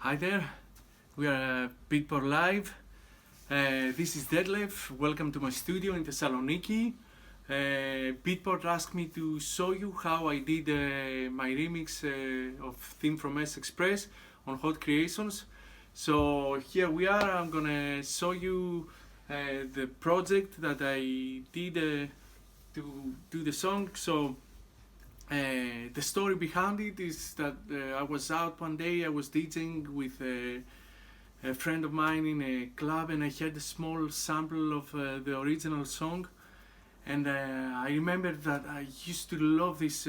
Hi there, we are Beatport Live. This is Detlef. Welcome to my studio in Thessaloniki. Beatport asked me to show you how I did my remix of theme from S Express on Hot Creations. So here we are. I'm gonna show you the project that I did to do the song. So the story behind it is that I was out one day, I was DJing with a friend of mine in a club, and I heard a small sample of the original song, and I remembered that I used to love this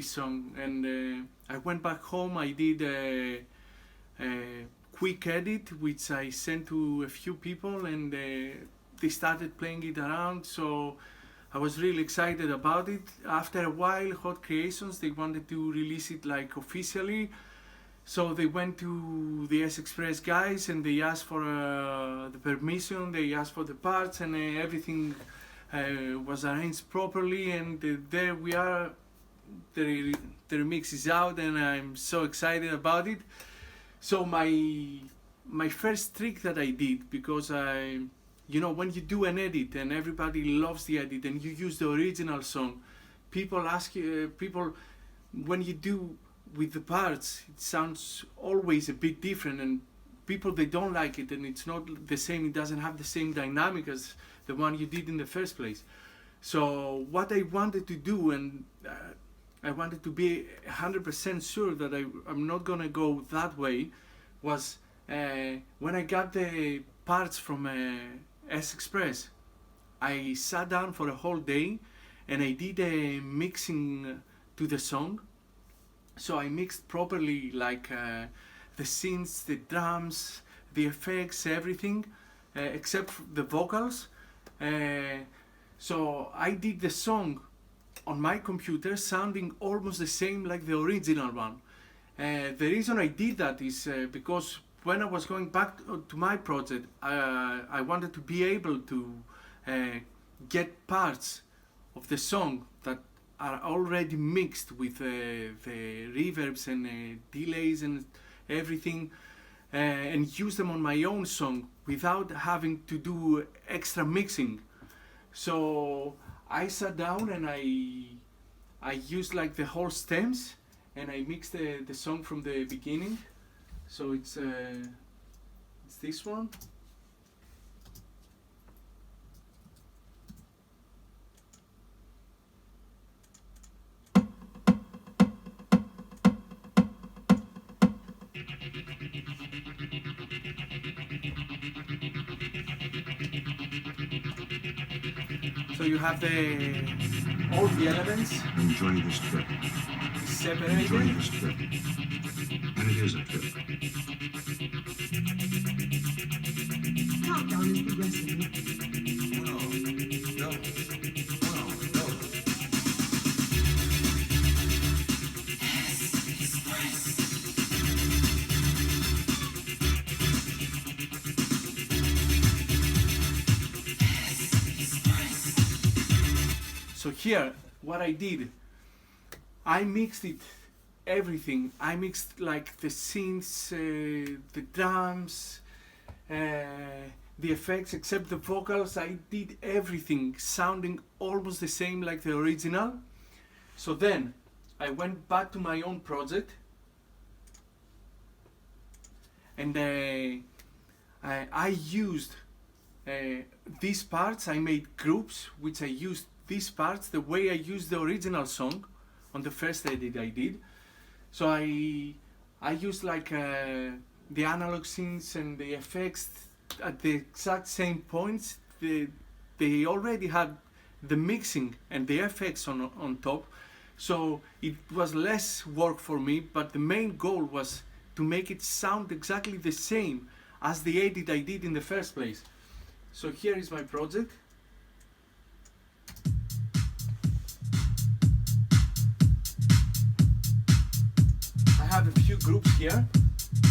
song, and I went back home. I did a quick edit which I sent to a few people, and they started playing it around, so I was really excited about it. After a while, Hot Creations, they wanted to release it like officially, so they went to the S Express guys and they asked for the permission, they asked for the parts, and everything was arranged properly, and there we are. The remix is out and I'm so excited about it. So my first trick that I did, because you know, when you do an edit and everybody loves the edit and you use the original song, people ask you, when you do with the parts, it sounds always a bit different, and people, they don't like it, and it's not the same, it doesn't have the same dynamic as the one you did in the first place. So what I wanted to do, and I wanted to be 100% sure that I'm not gonna go that way, was when I got the parts from S Express, I sat down for a whole day and I did a mixing to the song. So I mixed properly, like the synths, the drums, the effects, everything except the vocals. So I did the song on my computer sounding almost the same like the original one. The reason I did that is because when I was going back to my project, I wanted to be able to get parts of the song that are already mixed with the reverbs and delays and everything, and use them on my own song without having to do extra mixing. So I sat down and I used like the whole stems, and I mixed the song from the beginning. So it's this one. So you have all the elements. Enjoy this trip. Separated. Enjoy this trip. And it is a trip. Countdown is progressing. No. So here, what I did, I mixed it, everything. I mixed like the synths, the drums, the effects, except the vocals. I did everything sounding almost the same like the original. So then I went back to my own project, and I used these parts. I made groups which I used these parts the way I used the original song on the first edit I did. So I used like the analog synths and the effects at the exact same points. They already had the mixing and the effects on top, so it was less work for me, but the main goal was to make it sound exactly the same as the edit I did in the first place. So here is my project. I have a few groups here.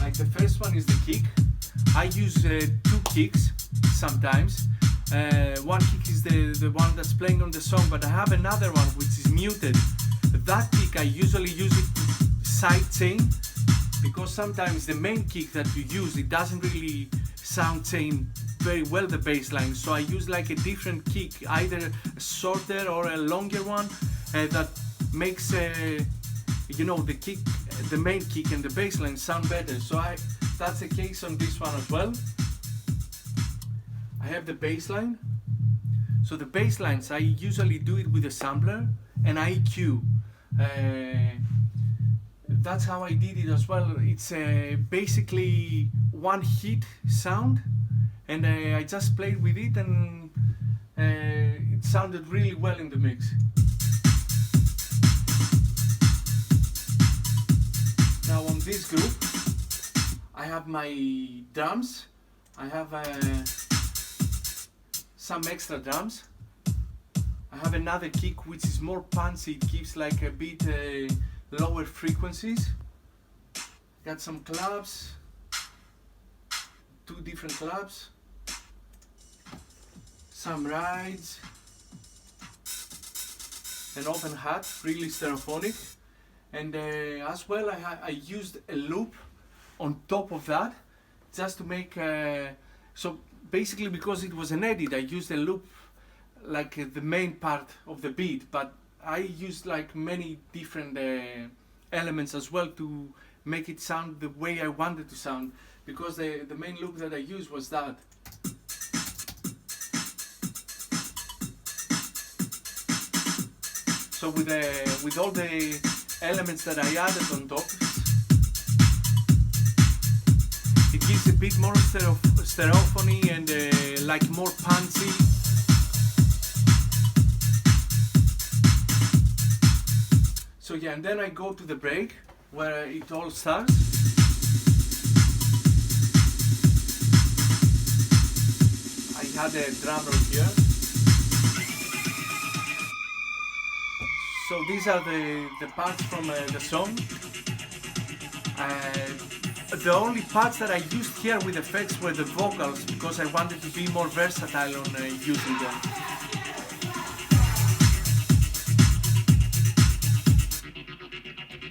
Like the first one is the kick. I use two kicks sometimes. One kick is the one that's playing on the song, but I have another one which is muted. That kick I usually use it side chain because sometimes the main kick that you use, it doesn't really sound same very well the bass line, so I use like a different kick, either a shorter or a longer one, that makes you know, the kick, the main kick and the bass line sound better. So that's the case on this one as well. I have the bass line. So the bass lines, I usually do it with a sampler and EQ. That's how I did it as well. It's basically one hit sound, and I just played with it, and it sounded really well in the mix. Now on this group, I have my drums. I have some extra drums. I have another kick which is more punchy. It gives like a bit lower frequencies. Got some claps, 2 different claps, some rides, an open hat, really stereophonic, and as well I used a loop on top of that, just to make so basically, because it was an edit, I used a loop like the main part of the beat, but I used like many different elements as well to make it sound the way I wanted to sound, because the main loop that I used was that. So with all the elements that I added on top, it gives a bit more stereophony and like more punchy. So yeah, and then I go to the break where it all starts. I had a drum roll here. So these are the parts from the song. The only parts that I used here with effects were the vocals, because I wanted to be more versatile on using them.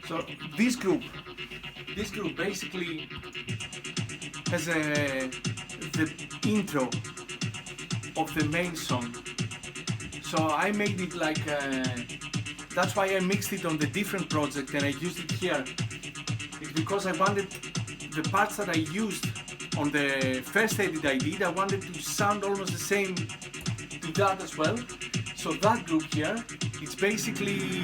So this group basically has the intro of the main song. So I made it like, that's why I mixed it on the different project and I used it here. It's because I wanted the parts that I used on the first edit I did, I wanted to sound almost the same to that as well. So that group here, it's basically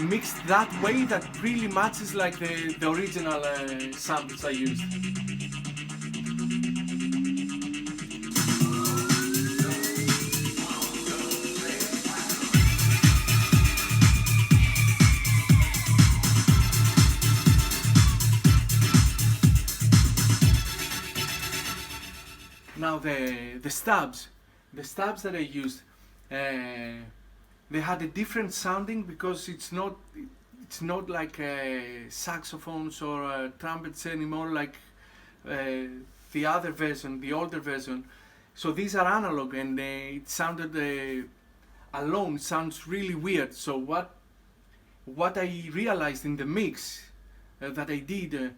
mixed that way that really matches like the original samples I used. Now the stabs that I used, they had a different sounding because it's not like saxophones or trumpets anymore, like the other version, the older version. So these are analog, and it sounded alone sounds really weird. So what I realized in the mix that I did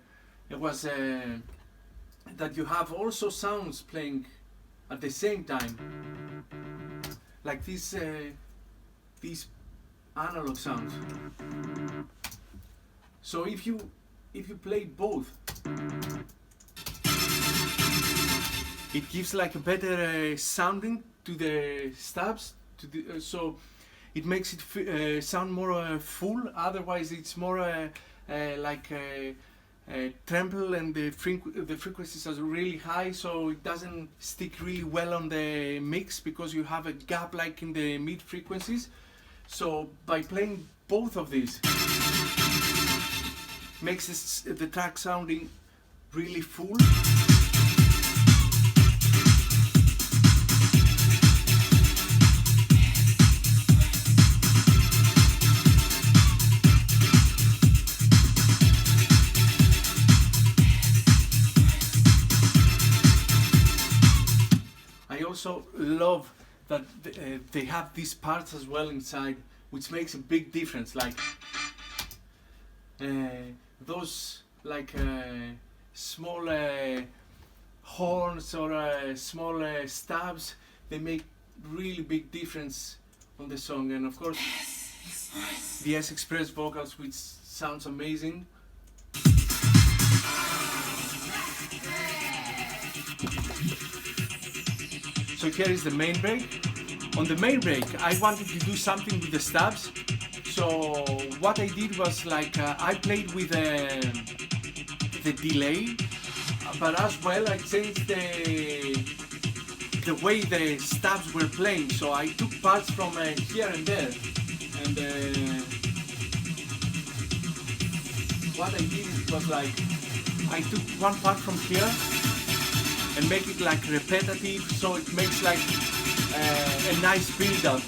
was that you have also sounds playing at the same time, like these analog sounds. So if you play both, it gives like a better sounding to the stabs, so it makes it sound more full. Otherwise it's more like tremble, and the frequencies are really high, so it doesn't stick really well on the mix because you have a gap like in the mid frequencies. So by playing both of these, makes the track sounding really full. I also love that they have these parts as well inside, which makes a big difference. Like those like small horns or small stabs, they make really big difference on the song. And of course the S Express vocals, which sounds amazing. So here is the main break. On the main break I wanted to do something with the stabs, so what I did was like I played with the delay, but as well I changed the way the stabs were playing, so I took parts from here and there, and what I did was like I took one part from here and make it like repetitive, so it makes like a nice build up.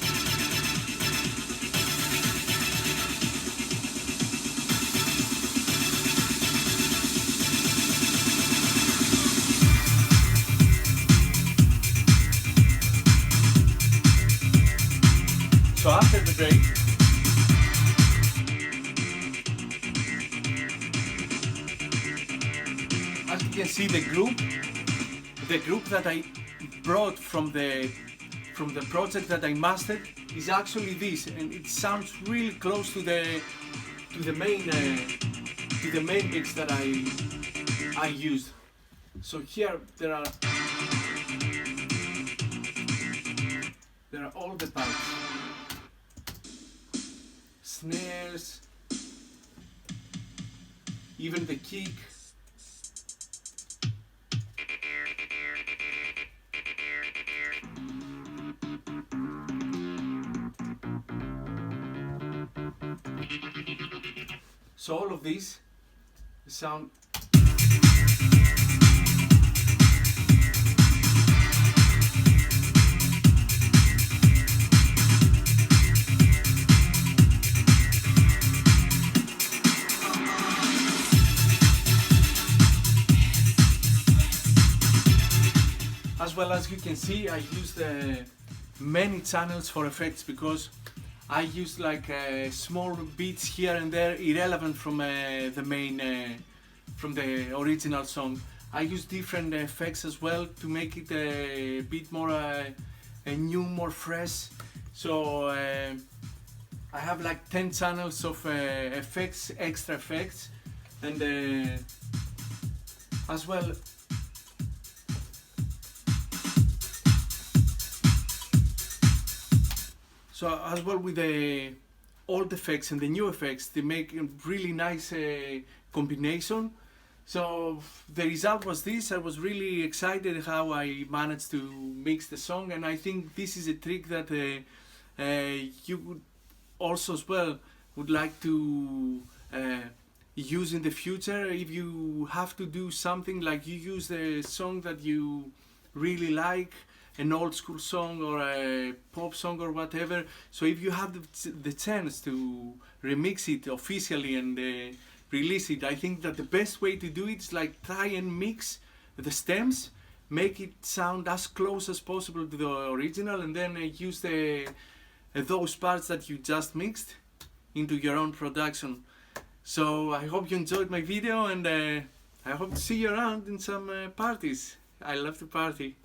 So after the break, as you can see, the group that I brought from the project that I mastered is actually this, and it sounds really close to the main mix that I used. So here there are all the parts. Snares, even the kick. So all of these sound as well. As you can see, I used many channels for effects because I used like small beats here and there, irrelevant from the main, from the original song. I used different effects as well to make it a bit more new, more fresh. So I have like 10 channels of effects, extra effects, and as well. So as well with the old effects and the new effects, they make a really nice combination. So the result was this. I was really excited how I managed to mix the song, and I think this is a trick that you would also as well would like to use in the future. If you have to do something like you use the song that you really like, an old school song or a pop song or whatever, so if you have the chance to remix it officially and release it, I think that the best way to do it is like try and mix the stems, make it sound as close as possible to the original, and then use those parts that you just mixed into your own production. So I hope you enjoyed my video, and I hope to see you around in some parties. I love to party.